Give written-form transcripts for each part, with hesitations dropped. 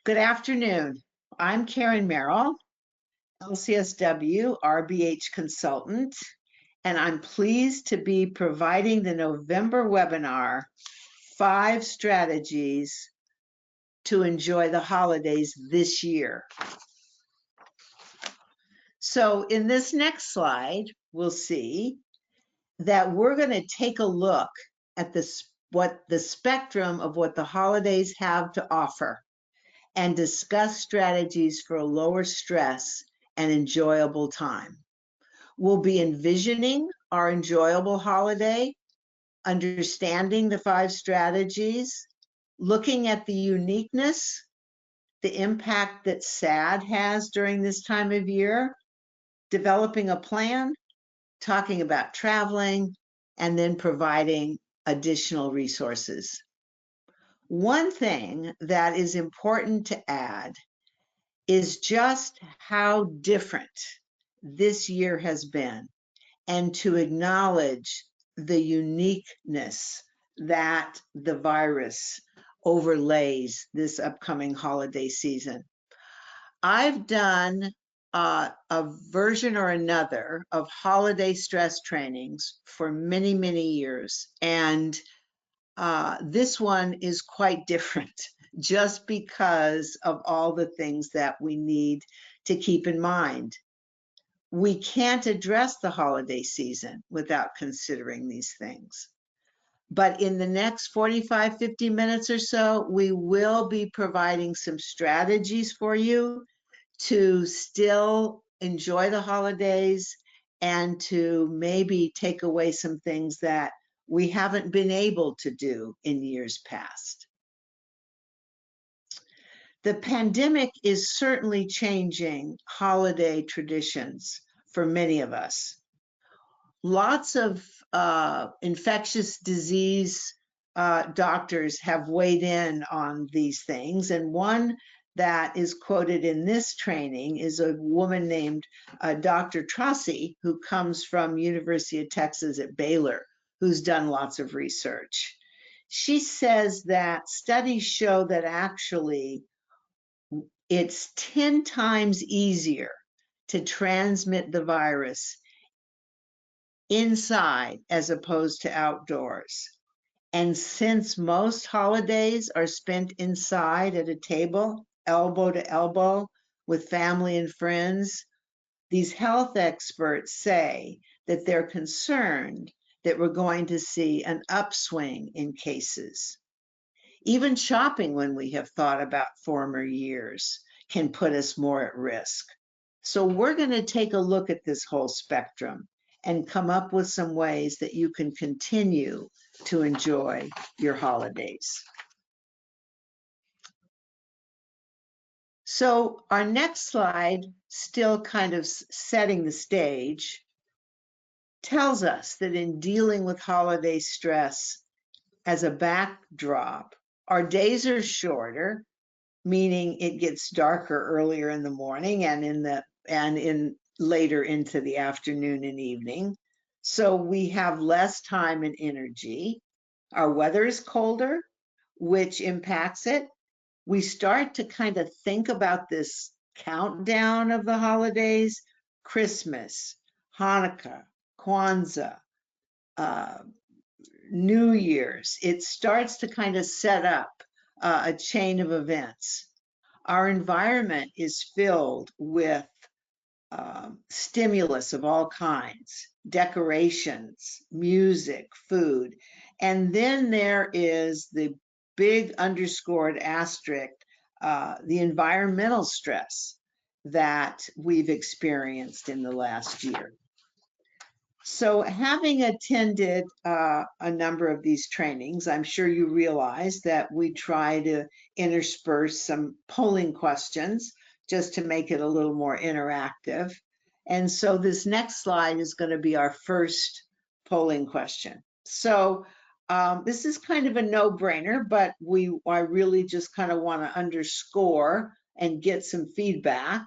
Good afternoon. I'm Karen Merrill, LCSW RBH consultant, and I'm pleased to be providing the November webinar, 5 Strategies to Enjoy the Holidays This Year. So in this next slide, we'll see that we're going to take a look at what the spectrum of what the holidays have to offer, and discuss strategies for a lower stress and enjoyable time. We'll be envisioning our enjoyable holiday, understanding the 5 strategies, looking at the uniqueness, the impact that SAD has during this time of year, developing a plan, talking about traveling, and then providing additional resources. One thing that is important to add is just how different this year has been, and to acknowledge the uniqueness that the virus overlays this upcoming holiday season. I've done a version or another of holiday stress trainings for many, many years, and this one is quite different just because of all the things that we need to keep in mind. We can't address the holiday season without considering these things. But in the next 45, 50 minutes or so, we will be providing some strategies for you to still enjoy the holidays and to maybe take away some things that we haven't been able to do in years past. The pandemic is certainly changing holiday traditions for many of us. Lots of infectious disease doctors have weighed in on these things, and one that is quoted in this training is a woman named Dr. Tracy, who comes from University of Texas at Baylor, who's done lots of research. She says that studies show that actually it's 10 times easier to transmit the virus inside as opposed to outdoors. And since most holidays are spent inside at a table, elbow to elbow with family and friends, these health experts say that they're concerned that we're going to see an upswing in cases. Even shopping, when we have thought about former years, can put us more at risk. So we're going to take a look at this whole spectrum and come up with some ways that you can continue to enjoy your holidays. So our next slide, still kind of setting the stage, tells us that in dealing with holiday stress as a backdrop, our days are shorter, meaning it gets darker earlier in the morning and later into the afternoon and evening. So we have less time and energy. Our weather is colder, which impacts it. We start to kind of think about this countdown of the holidays: Christmas, Hanukkah, Kwanzaa, New Year's. It starts to kind of set up a chain of events. Our environment is filled with stimulus of all kinds, decorations, music, food. And then there is the big underscored asterisk, the environmental stress that we've experienced in the last year. So having attended a number of these trainings, I'm sure you realize that we try to intersperse some polling questions just to make it a little more interactive. And so this next slide is going to be our first polling question. So this is kind of a no-brainer, but I really just kind of want to underscore and get some feedback,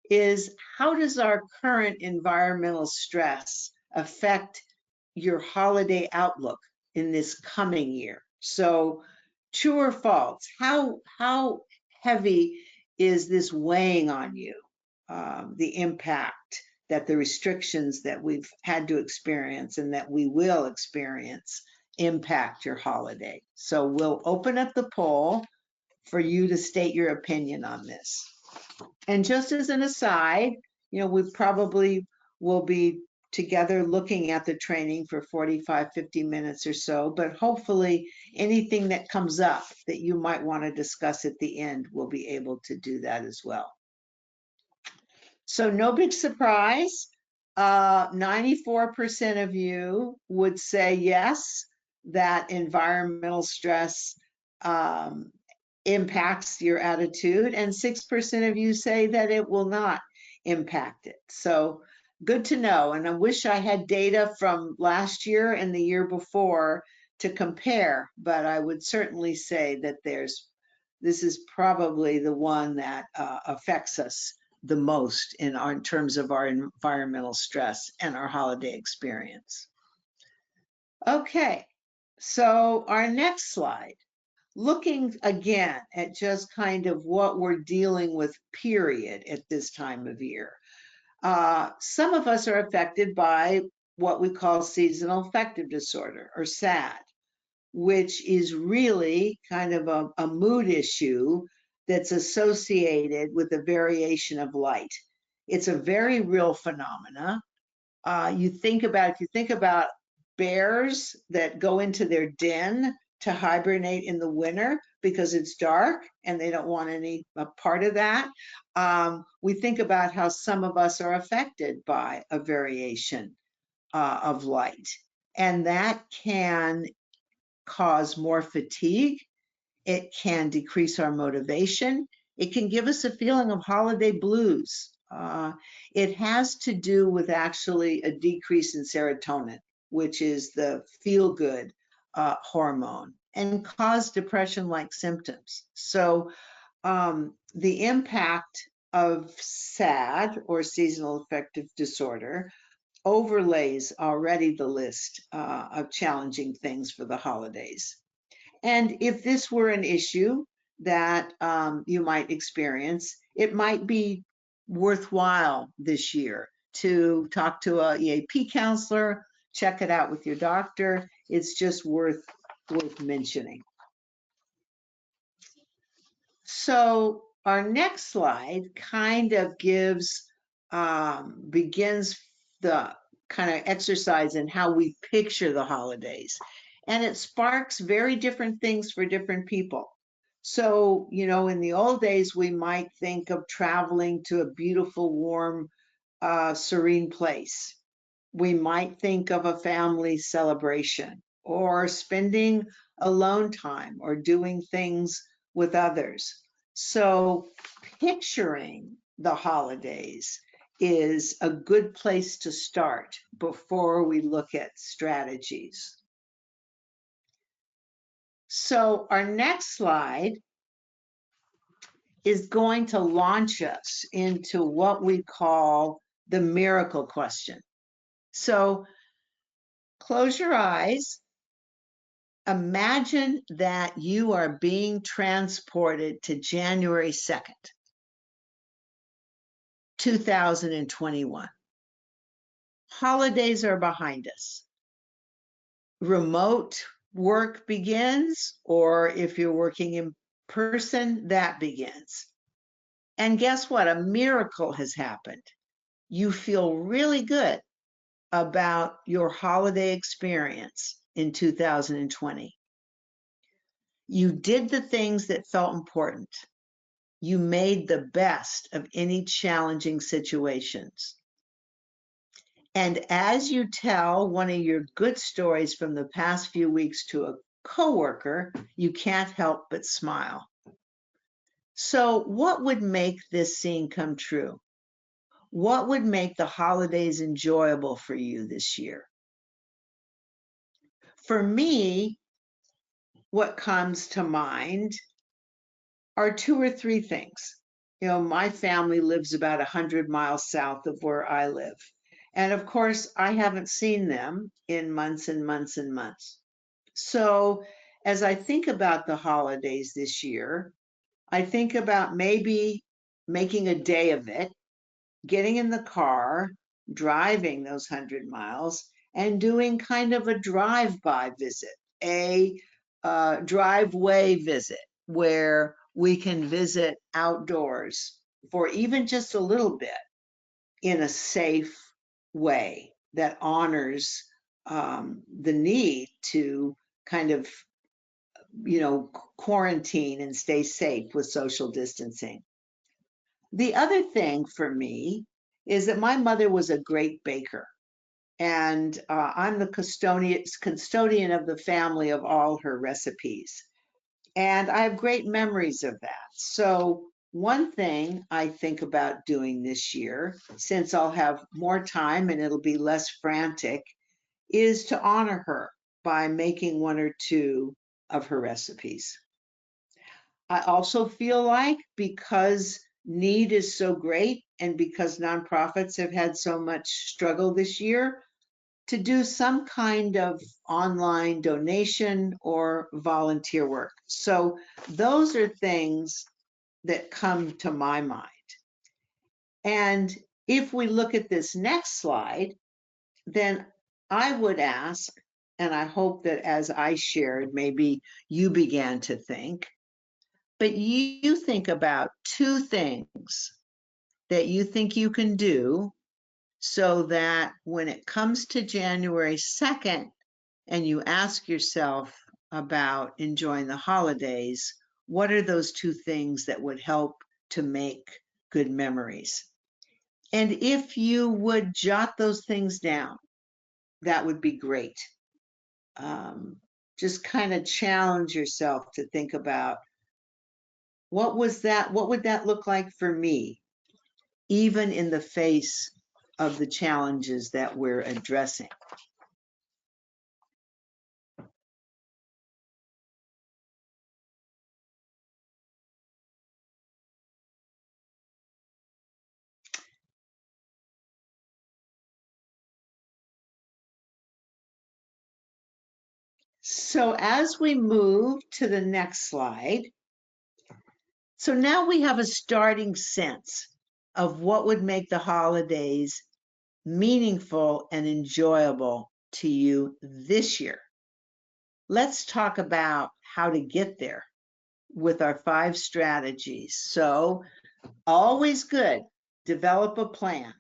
is how does our current environmental stress affect your holiday outlook in this coming year? So true or false, how heavy is this weighing on you? The impact that the restrictions that we've had to experience and that we will experience impact your holiday. So we'll open up the poll for you to state your opinion on this. And just as an aside, we probably will be together looking at the training for 45, 50 minutes or so, but hopefully anything that comes up that you might want to discuss at the end, we'll be able to do that as well. So no big surprise, 94% of you would say yes, that environmental stress impacts your attitude, and 6% of you say that it will not impact it. So good to know. And I wish I had data from last year and the year before to compare, but I would certainly say that this is probably the one that affects us the most in terms of our environmental stress and our holiday experience. Okay, so our next slide, looking again at just kind of what we're dealing with, period, at this time of year. Some of us are affected by what we call seasonal affective disorder, or SAD, which is really kind of a mood issue that's associated with the variation of light. It's a very real phenomena. If you think about bears that go into their den to hibernate in the winter because it's dark and they don't want any part of that, we think about how some of us are affected by a variation of light. And that can cause more fatigue. It can decrease our motivation. It can give us a feeling of holiday blues. It has to do with actually a decrease in serotonin, which is the feel-good hormone, and cause depression-like symptoms. So the impact of SAD, or seasonal affective disorder, overlays already the list of challenging things for the holidays. And if this were an issue that you might experience, it might be worthwhile this year to talk to a EAP counselor, check it out with your doctor. It's just worth mentioning. So our next slide kind of begins the kind of exercise in how we picture the holidays. And it sparks very different things for different people. So, in the old days, we might think of traveling to a beautiful, warm, serene place. We might think of a family celebration, or spending alone time, or doing things with others. So picturing the holidays is a good place to start before we look at strategies. So our next slide is going to launch us into what we call the miracle question. So close your eyes. Imagine that you are being transported to January 2nd, 2021. Holidays are behind us. Remote work begins, or if you're working in person, that begins. And guess what? A miracle has happened. You feel really good about your holiday experience in 2020. You did the things that felt important. You made the best of any challenging situations. And as you tell one of your good stories from the past few weeks to a coworker, you can't help but smile. So what would make this scene come true? What would make the holidays enjoyable for you this year? For me, what comes to mind are 2 or 3 things. My family lives about 100 miles south of where I live. And of course, I haven't seen them in months and months and months. So as I think about the holidays this year, I think about maybe making a day of it, getting in the car, driving those 100 miles, and doing kind of a drive-by visit, a driveway visit where we can visit outdoors for even just a little bit in a safe way that honors the need to kind of, quarantine and stay safe with social distancing. The other thing for me is that my mother was a great baker, and I'm the custodian of the family of all her recipes. And I have great memories of that. So, one thing I think about doing this year, since I'll have more time and it'll be less frantic, is to honor her by making one or two of her recipes. I also feel like because need is so great and because nonprofits have had so much struggle this year, to do some kind of online donation or volunteer work. So those are things that come to my mind. And if we look at this next slide, then I would ask, and I hope that as I shared, maybe you began to think, but you think about two things that you think you can do so that when it comes to January 2nd and you ask yourself about enjoying the holidays, what are those two things that would help to make good memories? And if you would jot those things down, that would be great. Um, just kind of challenge yourself to think about what was that? What would that look like for me, even in the face of the challenges that we're addressing? So as we move to the next slide, so now we have a starting sense of what would make the holidays meaningful and enjoyable to you this year. Let's talk about how to get there with our 5 strategies. So, always good. Develop a plan.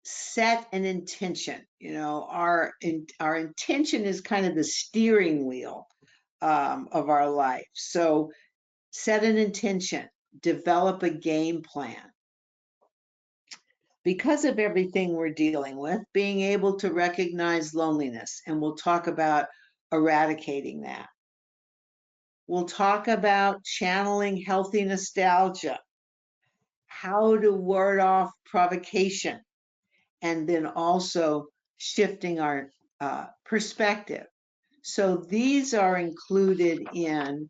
Set an intention. Our intention is kind of the steering wheel of our life. So, set an intention. Develop a game plan. Because of everything we're dealing with, being able to recognize loneliness, and we'll talk about eradicating that. We'll talk about channeling healthy nostalgia, how to ward off provocation, and then also shifting our perspective. So these are included in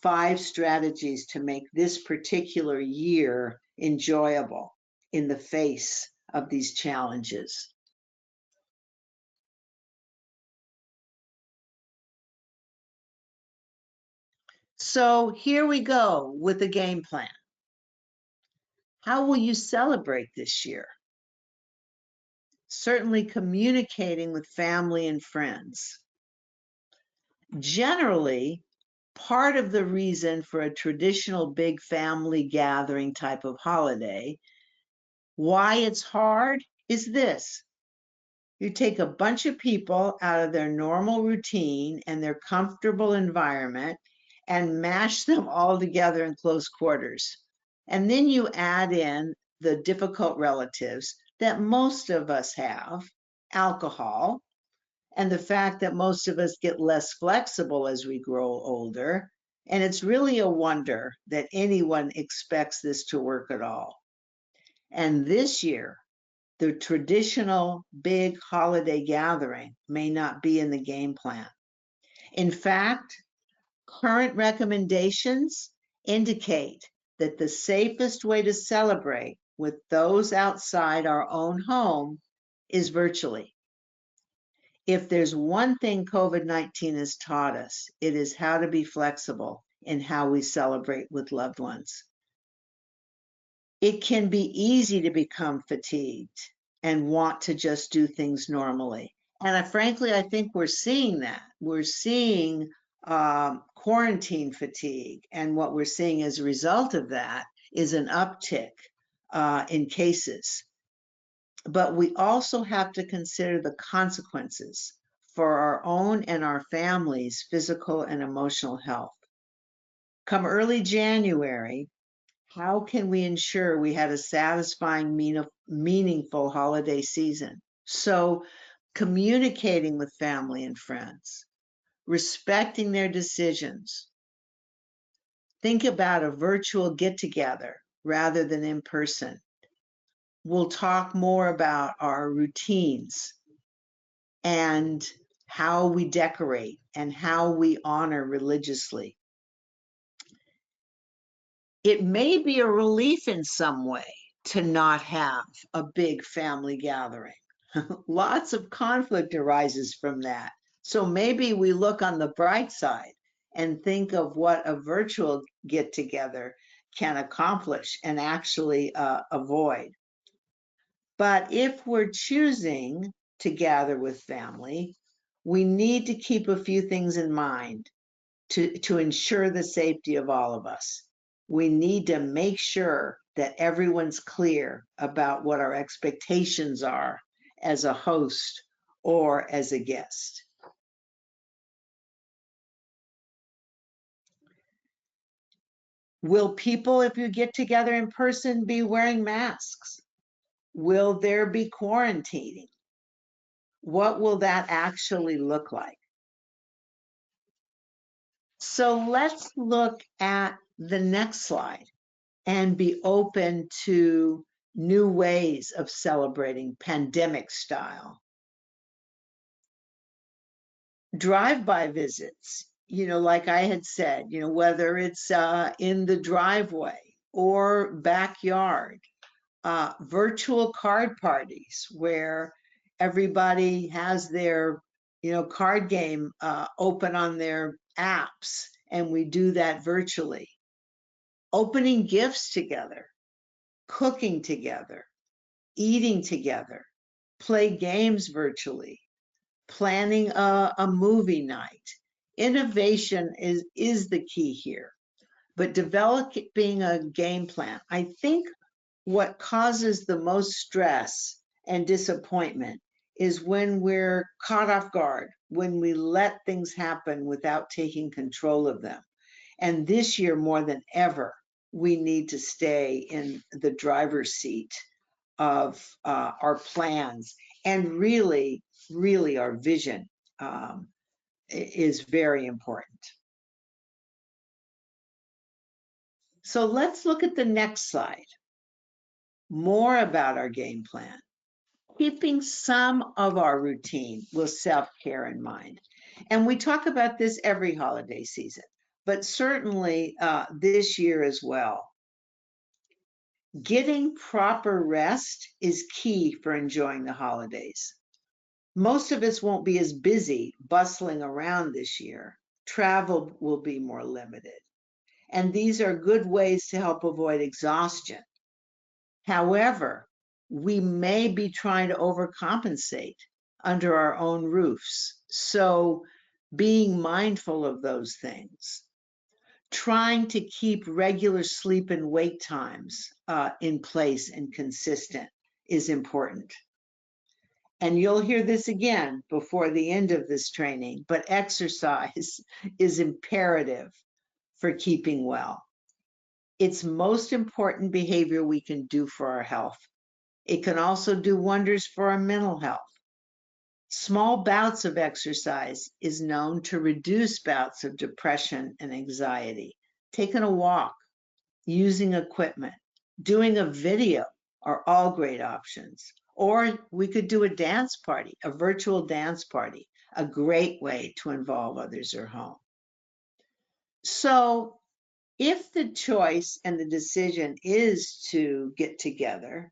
5 strategies to make this particular year enjoyable in the face of these challenges. So here we go with the game plan. How will you celebrate this year? Certainly communicating with family and friends. Generally, part of the reason for a traditional big family gathering type of holiday, why it's hard, is this. You take a bunch of people out of their normal routine and their comfortable environment and mash them all together in close quarters. And then you add in the difficult relatives that most of us have, alcohol, and the fact that most of us get less flexible as we grow older. And it's really a wonder that anyone expects this to work at all. And this year, the traditional big holiday gathering may not be in the game plan. In fact, current recommendations indicate that the safest way to celebrate with those outside our own home is virtually. If there's one thing COVID-19 has taught us, it is how to be flexible in how we celebrate with loved ones. It can be easy to become fatigued and want to just do things normally. And frankly, I think we're seeing that. We're seeing quarantine fatigue. And what we're seeing as a result of that is an uptick in cases. But we also have to consider the consequences for our own and our families' physical and emotional health. Come early January, how can we ensure we had a satisfying, meaningful holiday season? So, communicating with family and friends, respecting their decisions. Think about a virtual get together rather than in person. We'll talk more about our routines and how we decorate and how we honor religiously. It may be a relief in some way to not have a big family gathering. Lots of conflict arises from that. So maybe we look on the bright side and think of what a virtual get together can accomplish and actually avoid. But if we're choosing to gather with family, we need to keep a few things in mind to ensure the safety of all of us. We need to make sure that everyone's clear about what our expectations are as a host or as a guest. Will people, if you get together in person, be wearing masks? Will there be quarantining? What will that actually look like? So let's look at the next slide and be open to new ways of celebrating pandemic style. Drive-by visits, like I had said, whether it's in the driveway or backyard, virtual card parties where everybody has their, card game open on their apps, and we do that virtually. Opening gifts together, cooking together, eating together, play games virtually, planning a movie night. Innovation is the key here, but developing a game plan. I think what causes the most stress and disappointment is when we're caught off guard, when we let things happen without taking control of them. And this year, more than ever, we need to stay in the driver's seat of our plans, and really, really our vision is very important. So let's look at the next slide. More about our game plan. Keeping some of our routine with self-care in mind. And we talk about this every holiday season, but certainly this year as well. Getting proper rest is key for enjoying the holidays. Most of us won't be as busy bustling around this year. Travel will be more limited. And these are good ways to help avoid exhaustion. However, we may be trying to overcompensate under our own roofs. So being mindful of those things. Trying to keep regular sleep and wake times in place and consistent is important. And you'll hear this again before the end of this training, but exercise is imperative for keeping well. It's most important behavior we can do for our health. It can also do wonders for our mental health. Small bouts of exercise is known to reduce bouts of depression and anxiety. Taking a walk, using equipment, doing a video are all great options. Or we could do a dance party, a virtual dance party, a great way to involve others at home. So if the choice and the decision is to get together,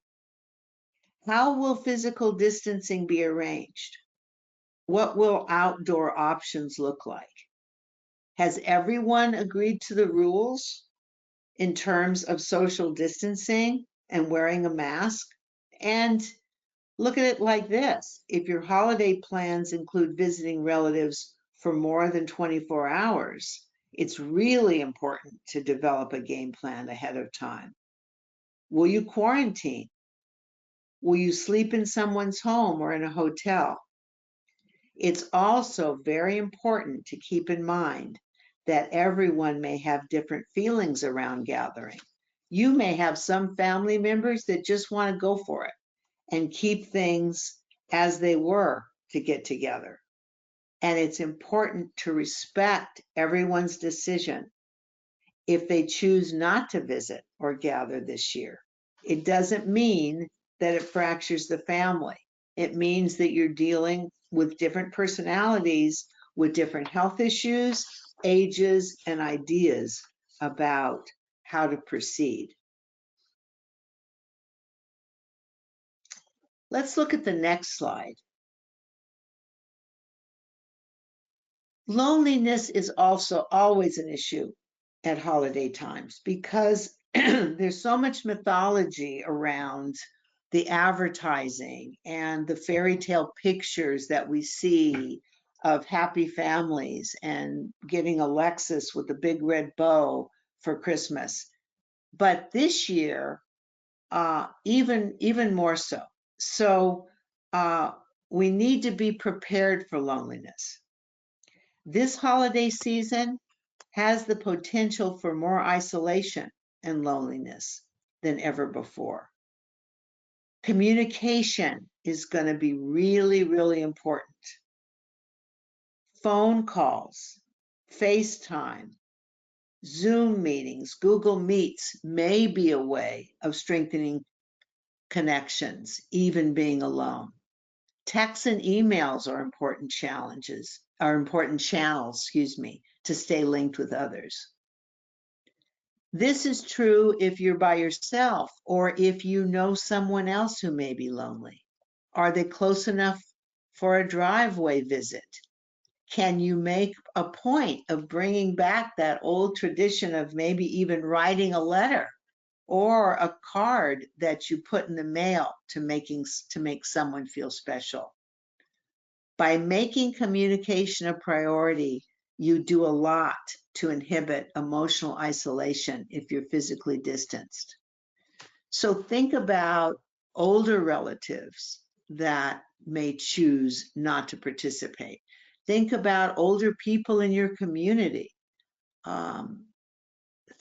how will physical distancing be arranged? What will outdoor options look like? Has everyone agreed to the rules in terms of social distancing and wearing a mask? And look at it like this. If your holiday plans include visiting relatives for more than 24 hours, it's really important to develop a game plan ahead of time. Will you quarantine? Will you sleep in someone's home or in a hotel? It's also very important to keep in mind that everyone may have different feelings around gathering. You may have some family members that just want to go for it and keep things as they were to get together. And it's important to respect everyone's decision if they choose not to visit or gather this year. It doesn't mean that it fractures the family. It means that you're dealing with different personalities with different health issues, ages, and ideas about how to proceed. Let's look at the next slide. Loneliness is also always an issue at holiday times because there's so much mythology around the advertising and the fairy tale pictures that we see of happy families and getting a Lexus with a big red bow for Christmas. But this year, even more so. So we need to be prepared for loneliness. This holiday season has the potential for more isolation and loneliness than ever before. Communication is going to be really, really important. Phone calls, FaceTime, Zoom meetings, Google Meets may be a way of strengthening connections, even being alone. Texts and emails are important channels, to stay linked with others. This is true if you're by yourself or if you know someone else who may be lonely. Are they close enough for a driveway visit? Can you make a point of bringing back that old tradition of maybe even writing a letter or a card that you put in the mail to make someone feel special? By making communication a priority, you do a lot to inhibit emotional isolation if you're physically distanced. So think about older relatives that may choose not to participate. Think about older people in your community.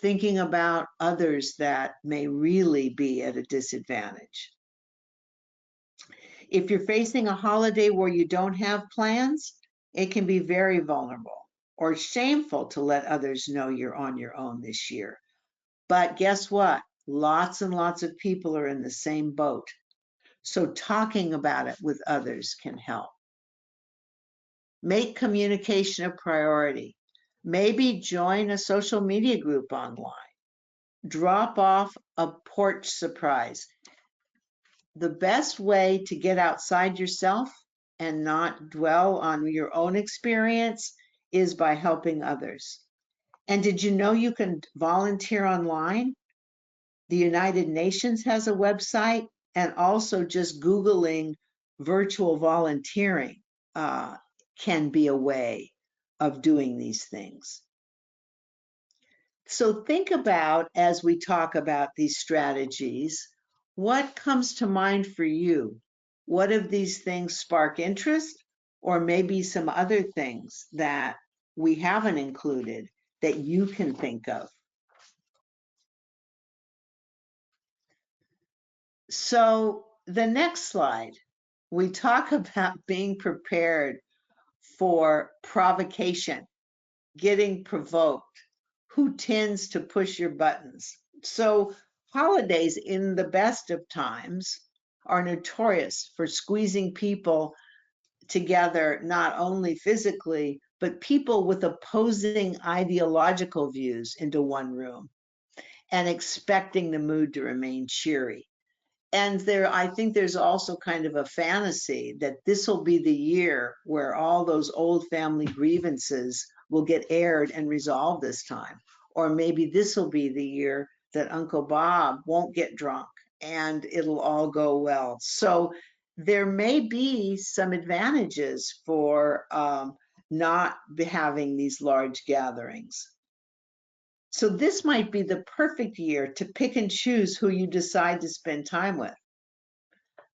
Thinking about others that may really be at a disadvantage. If you're facing a holiday where you don't have plans, it can be very vulnerable or shameful to let others know you're on your own this year. But guess what? Lots and lots of people are in the same boat. So talking about it with others can help. Make communication a priority. Maybe join a social media group online. Drop off a porch surprise. The best way to get outside yourself and not dwell on your own experience is by helping others. And did you know you can volunteer online? The United Nations has a website, and also just Googling virtual volunteering can be a way of doing these things. So think about, as we talk about these strategies, what comes to mind for you? What of these things spark interest, or maybe some other things that we haven't included that you can think of? So the next slide, we talk about being prepared for provocation, getting provoked, who tends to push your buttons. So holidays in the best of times are notorious for squeezing people together, not only physically, but people with opposing ideological views into one room and expecting the mood to remain cheery. And I think there's also kind of a fantasy that this will be the year where all those old family grievances will get aired and resolved this time. Or maybe this will be the year that Uncle Bob won't get drunk and it'll all go well. So there may be some advantages for not having these large gatherings. So this might be the perfect year to pick and choose who you decide to spend time with.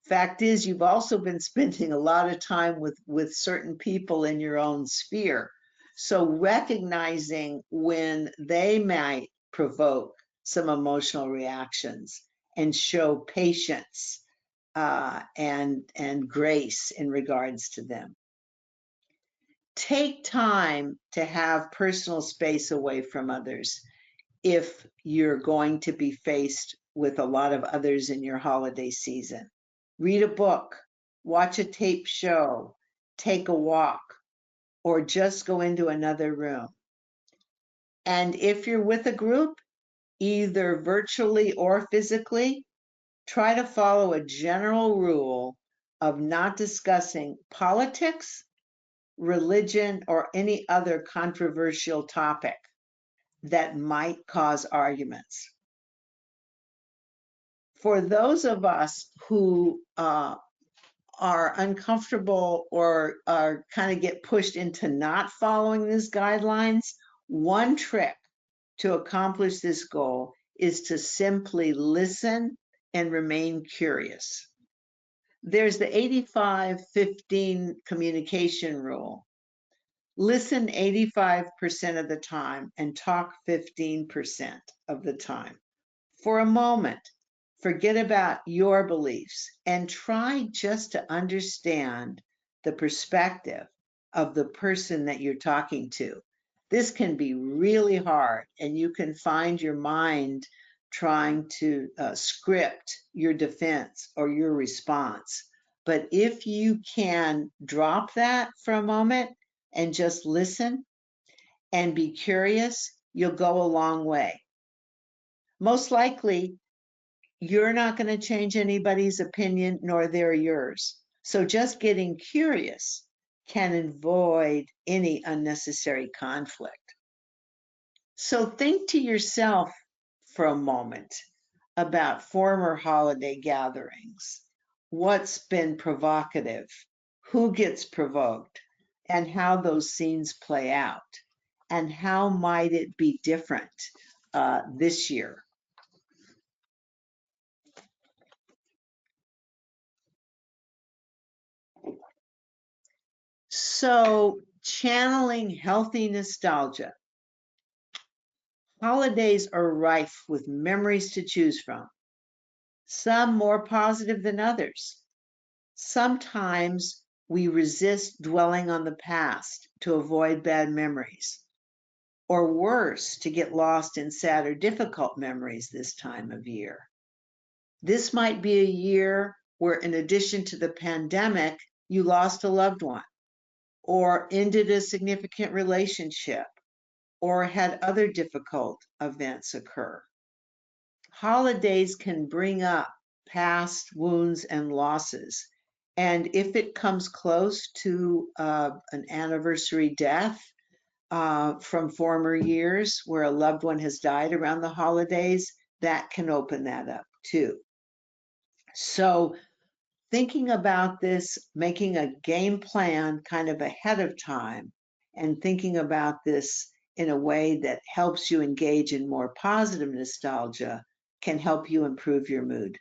Fact is, you've also been spending a lot of time with certain people in your own sphere. So recognizing when they might provoke some emotional reactions and show patience and grace in regards to them. Take time to have personal space away from others if you're going to be faced with a lot of others in your holiday season. Read a book, watch a tape show, take a walk, or just go into another room. And if you're with a group, either virtually or physically, try to follow a general rule of not discussing politics, religion, or any other controversial topic that might cause arguments. For those of us who are uncomfortable or are kind of get pushed into not following these guidelines, one trick to accomplish this goal is to simply listen and remain curious. There's the 85-15 communication rule. Listen 85% of the time and talk 15% of the time. For a moment, forget about your beliefs and try just to understand the perspective of the person that you're talking to. This can be really hard, and you can find your mind trying to script your defense or your response. But if you can drop that for a moment and just listen and be curious, you'll go a long way. Most likely, you're not going to change anybody's opinion, nor they're yours. So just getting curious can avoid any unnecessary conflict. So think to yourself for a moment about former holiday gatherings. What's been provocative? Who gets provoked? And how those scenes play out? And how might it be different this year? So, channeling healthy nostalgia. Holidays are rife with memories to choose from, some more positive than others. Sometimes we resist dwelling on the past to avoid bad memories, or worse, to get lost in sad or difficult memories this time of year. This might be a year where, in addition to the pandemic, you lost a loved one, or ended a significant relationship, or had other difficult events occur. Holidays can bring up past wounds and losses. And if it comes close to an anniversary death from former years where a loved one has died around the holidays, that can open that up too. So thinking about this, making a game plan kind of ahead of time, and thinking about this in a way that helps you engage in more positive nostalgia can help you improve your mood.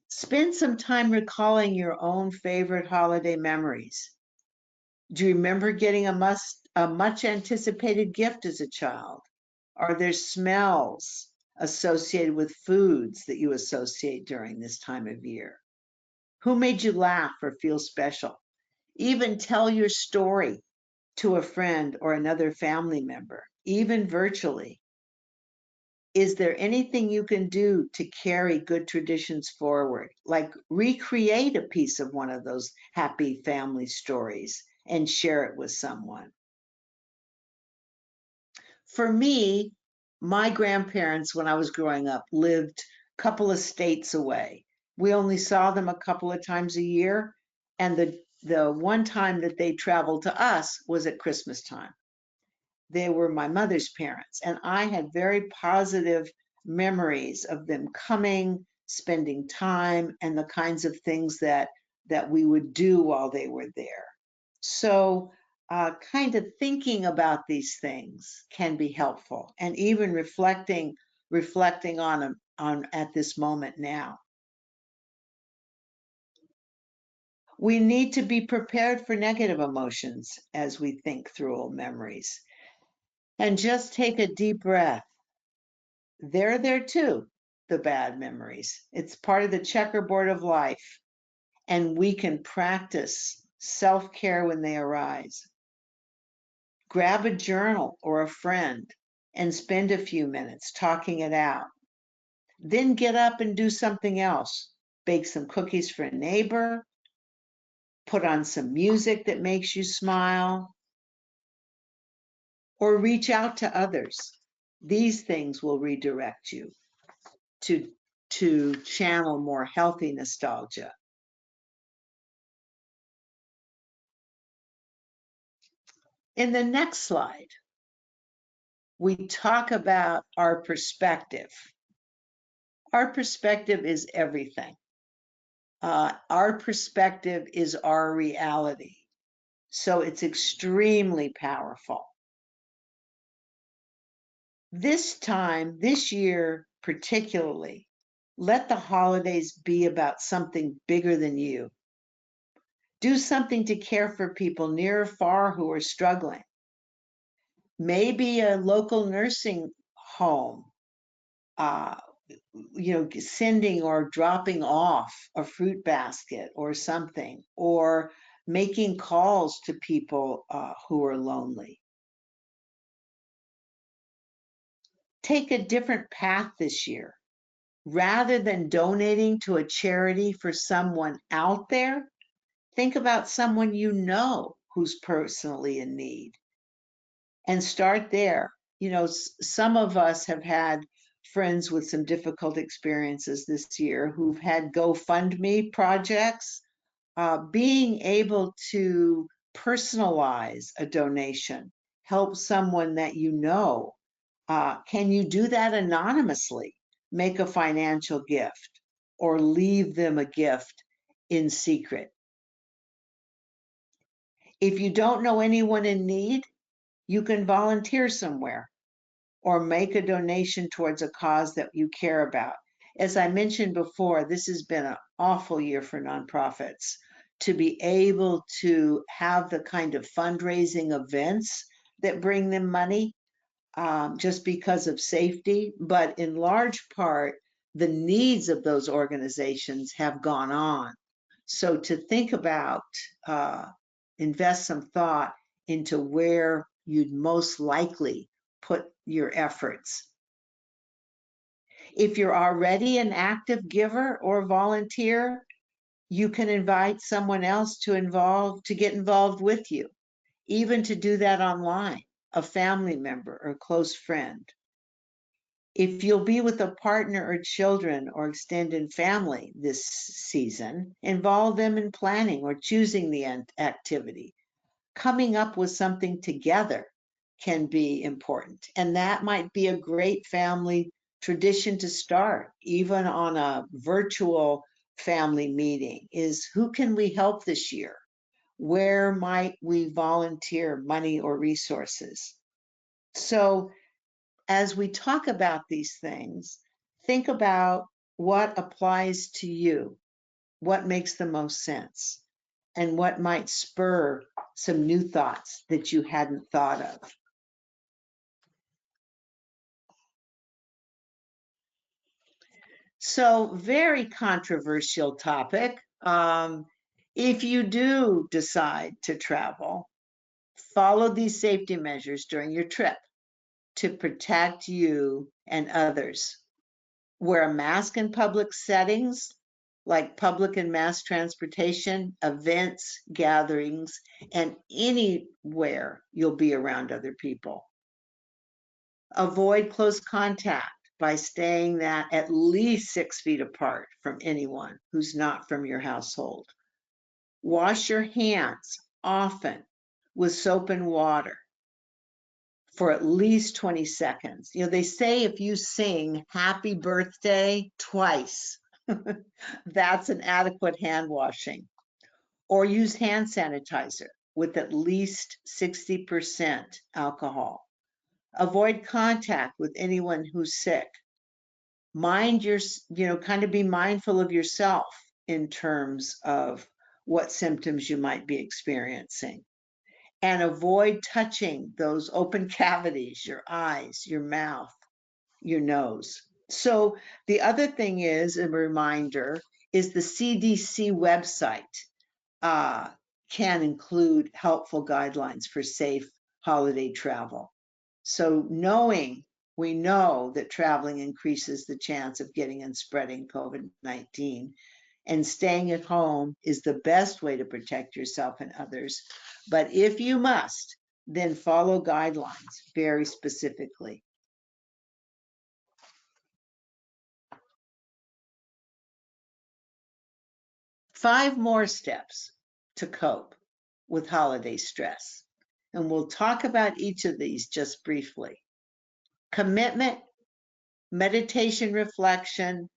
Spend some time recalling your own favorite holiday memories. Do you remember getting a much anticipated gift as a child? Are there smells associated with foods that you associate during this time of year? Who made you laugh or feel special? Even tell your story to a friend or another family member, even virtually. Is there anything you can do to carry good traditions forward? Like recreate a piece of one of those happy family stories and share it with someone. For me, my grandparents, when I was growing up, lived couple of states away. We only saw them a couple of times a year, and the The one time that they traveled to us was at Christmas time. They were my mother's parents, and I had very positive memories of them coming, spending time, and the kinds of things that we would do while they were there. So, kind of thinking about these things can be helpful, and even reflecting on them on at this moment now. We need to be prepared for negative emotions as we think through old memories. And just take a deep breath. They're there too, the bad memories. It's part of the checkerboard of life. And we can practice self care when they arise. Grab a journal or a friend and spend a few minutes talking it out. Then get up and do something else. Bake some cookies for a neighbor, put on some music that makes you smile, or reach out to others. These things will redirect you to, to channel more healthy nostalgia. In the next slide, we talk about our perspective. Our perspective is everything. Our perspective is our reality. So it's extremely powerful. This year particularly, let the holidays be about something bigger than you. Do something to care for people near or far who are struggling. Maybe a local nursing home, uh, sending or dropping off a fruit basket or something, or making calls to people who are lonely. Take a different path this year. Rather than donating to a charity for someone out there, think about someone you know who's personally in need and start there. Some of us have had friends with some difficult experiences this year who've had GoFundMe projects. Being able to personalize a donation, help someone that you know. Can you do that anonymously? Make a financial gift or leave them a gift in secret. If you don't know anyone in need, you can volunteer somewhere or make a donation towards a cause that you care about. As I mentioned before, this has been an awful year for nonprofits. To be able to have the kind of fundraising events that bring them money just because of safety, but in large part, the needs of those organizations have gone on. So to think about, invest some thought into where you'd most likely put your efforts. If you're already an active giver or volunteer, you can invite someone else to get involved with you, even to do that online, a family member or close friend. If you'll be with a partner or children or extended family this season, involve them in planning or choosing the activity. Coming up with something together can be important. And that might be a great family tradition to start, even on a virtual family meeting, is who can we help this year? Where might we volunteer money or resources? So as we talk about these things, think about what applies to you, what makes the most sense, and what might spur some new thoughts that you hadn't thought of. So, very controversial topic. If you do decide to travel, follow these safety measures during your trip to protect you and others. Wear a mask in public settings like public and mass transportation, events, gatherings, and anywhere you'll be around other people. Avoid close contact by staying that at least 6 feet apart from anyone who's not from your household. Wash your hands often with soap and water for at least 20 seconds. You know, they say if you sing happy birthday twice, that's an adequate hand washing. Or use hand sanitizer with at least 60% alcohol. Avoid contact with anyone who's sick. Mind your, kind of be mindful of yourself in terms of what symptoms you might be experiencing. And avoid touching those open cavities, your eyes, your mouth, your nose. So the other thing is a reminder is the CDC website can include helpful guidelines for safe holiday travel. So we know that traveling increases the chance of getting and spreading COVID-19, and staying at home is the best way to protect yourself and others. But if you must, then follow guidelines very specifically. Five more steps to cope with holiday stress. And we'll talk about each of these just briefly. Commitment, meditation, reflection,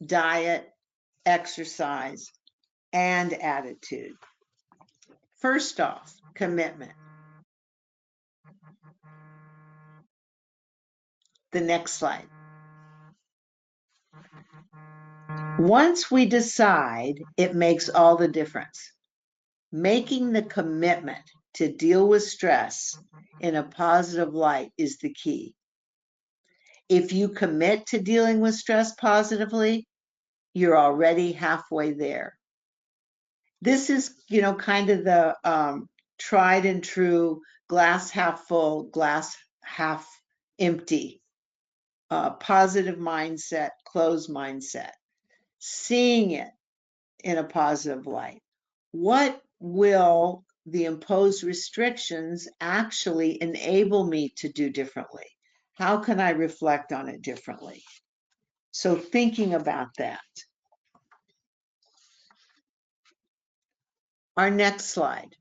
diet, exercise, and attitude. First off, commitment. The next slide. Once we decide, it makes all the difference. Making the commitment to deal with stress in a positive light is the key. If you commit to dealing with stress positively, you're already halfway there. This is, kind of the tried and true glass half full, glass half empty, positive mindset, closed mindset, seeing it in a positive light. What will the imposed restrictions actually enable me to do differently? How can I reflect on it differently? So thinking about that. Our next slide.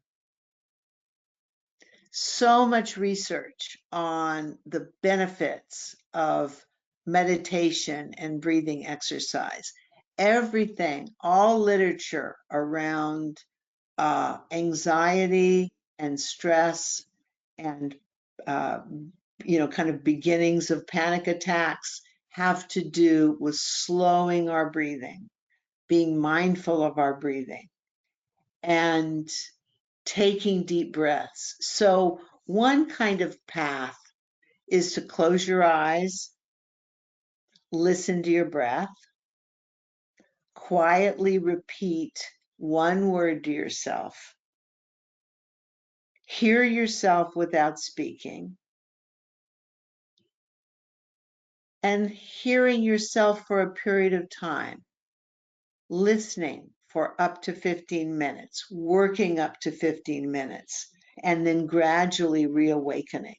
So much research on the benefits of meditation and breathing exercise. Everything, all literature around anxiety and stress and, kind of beginnings of panic attacks have to do with slowing our breathing, being mindful of our breathing, and taking deep breaths. So one kind of path is to close your eyes, listen to your breath, quietly repeat one word to yourself, hear yourself without speaking, and hearing yourself for a period of time, listening for up to 15 minutes, working up to 15 minutes, and then gradually reawakening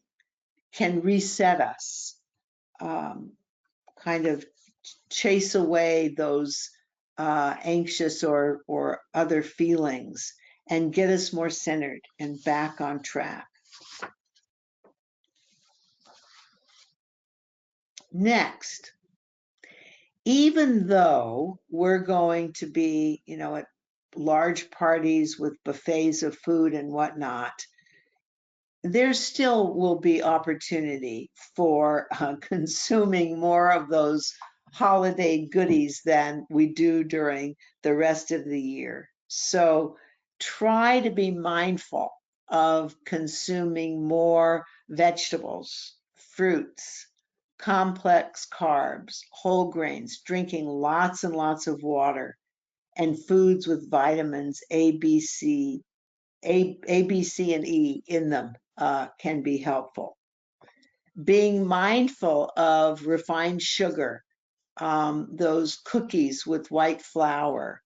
can reset us, kind of chase away those anxious or other feelings and get us more centered and back on track. Next, even though we're going to be, at large parties with buffets of food and whatnot, there still will be opportunity for consuming more of those holiday goodies than we do during the rest of the year. So try to be mindful of consuming more vegetables, fruits, complex carbs, whole grains, drinking lots and lots of water, and foods with vitamins A, B, C, and E in them can be helpful. Being mindful of refined sugar, those cookies with white flour,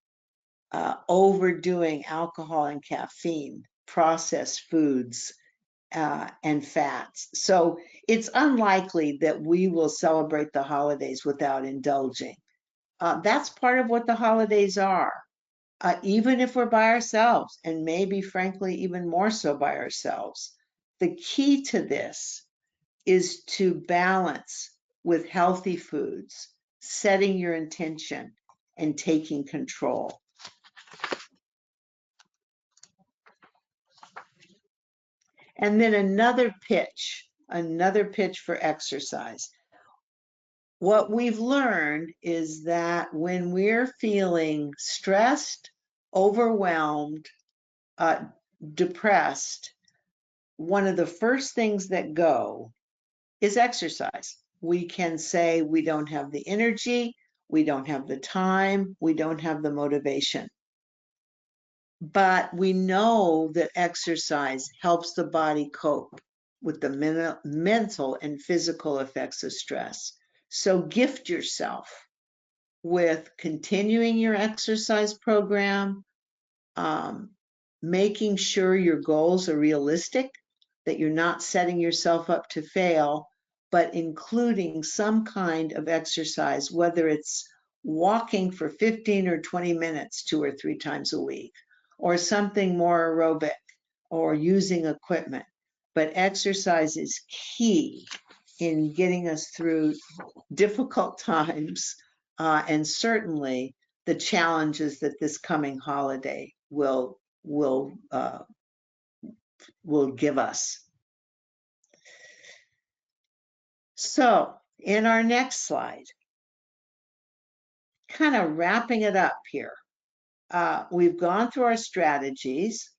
overdoing alcohol and caffeine, processed foods, and fats. So it's unlikely that we will celebrate the holidays without indulging. That's part of what the holidays are. even if we're by ourselves, and maybe frankly, even more so by ourselves. The key to this is to balance with healthy foods, setting your intention, and taking control. And then another pitch for exercise. What we've learned is that when we're feeling stressed, overwhelmed, depressed, one of the first things that go is exercise. We can say we don't have the energy, we don't have the time, we don't have the motivation. But we know that exercise helps the body cope with the mental and physical effects of stress. So gift yourself with continuing your exercise program, making sure your goals are realistic, that you're not setting yourself up to fail, but including some kind of exercise, whether it's walking for 15 or 20 minutes 2 or 3 times a week, or something more aerobic, or using equipment. But exercise is key in getting us through difficult times, and certainly the challenges that this coming holiday will give us. So in our next slide, kind of wrapping it up here, we've gone through our strategies,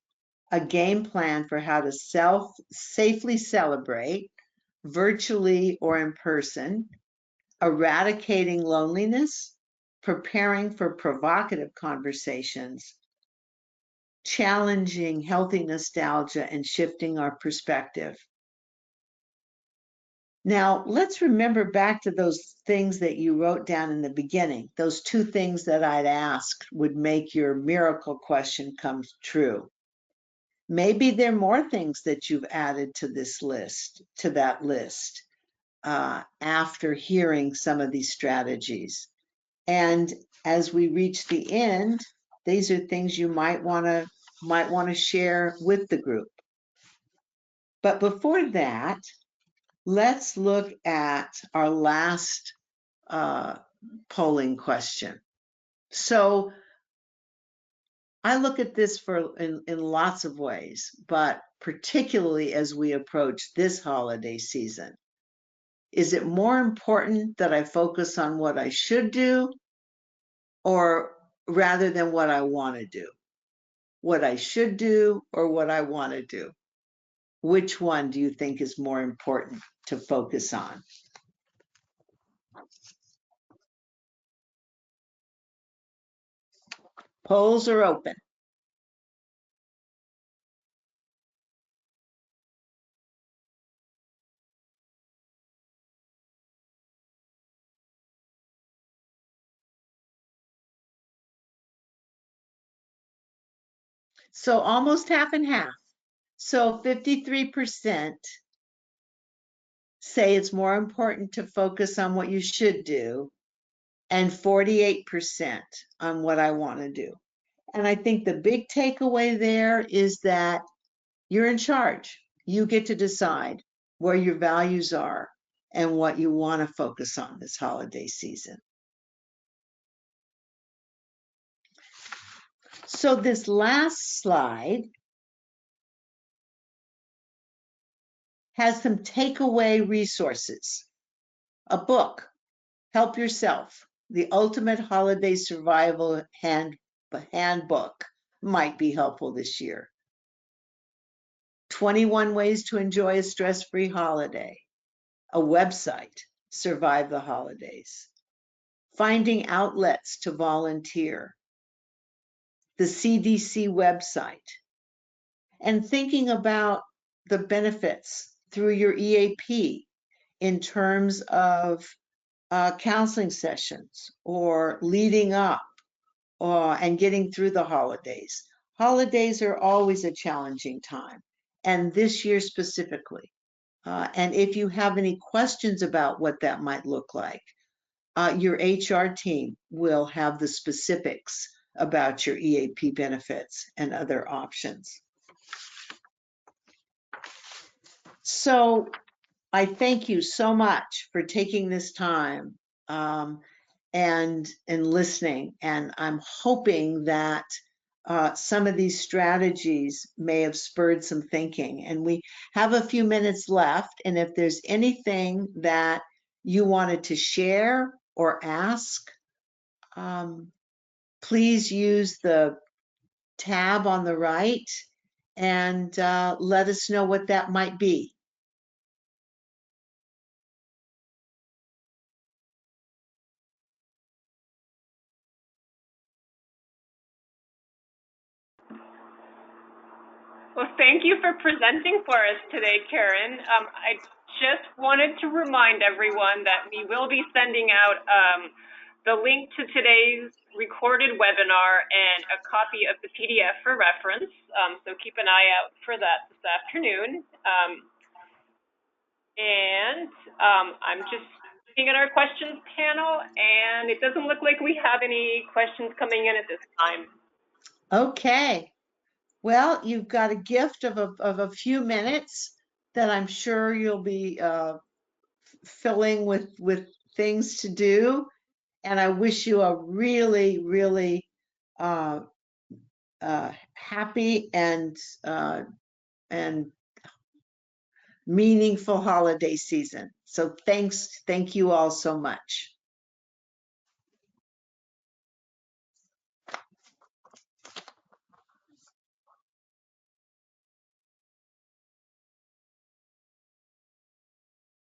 a game plan for how to safely celebrate, virtually or in person, eradicating loneliness, preparing for provocative conversations, challenging healthy nostalgia, and shifting our perspective. Now, let's remember back to those things that you wrote down in the beginning, those 2 things that I'd asked would make your miracle question come true. Maybe there are more things that you've added to that list, after hearing some of these strategies. And as we reach the end, these are things you might want to share with the group. But before that, let's look at our last polling question. So I look at this in lots of ways, but particularly as we approach this holiday season. Is it more important that I focus on what I should do, or rather than what I want to do? What I should do or what I want to do? Which one do you think is more important to focus on? Polls are open. So almost half and half. So 53% say it's more important to focus on what you should do, and 48% on what I want to do. And I think the big takeaway there is that you're in charge. You get to decide where your values are and what you want to focus on this holiday season. So this last slide has some takeaway resources. A book, Help Yourself, The Ultimate Holiday Survival Handbook, might be helpful this year. 21 Ways to Enjoy a Stress-Free Holiday. A website, Survive the Holidays. Finding outlets to volunteer. The CDC website. And thinking about the benefits through your EAP in terms of counseling sessions or leading up and getting through the holidays. Holidays are always a challenging time, and this year specifically. And if you have any questions about what that might look like, your HR team will have the specifics about your EAP benefits and other options. So I thank you so much for taking this time and listening. And I'm hoping that some of these strategies may have spurred some thinking. And we have a few minutes left. And if there's anything that you wanted to share or ask, please use the tab on the right and let us know what that might be. Well, thank you for presenting for us today, Karen. I just wanted to remind everyone that we will be sending out the link to today's recorded webinar and a copy of the PDF for reference. So keep an eye out for that this afternoon. I'm just looking at our questions panel, and it doesn't look like we have any questions coming in at this time. Okay. Well, you've got a gift of a few minutes that I'm sure you'll be filling with things to do. And I wish you a really, really happy and meaningful holiday season. So thank you all so much.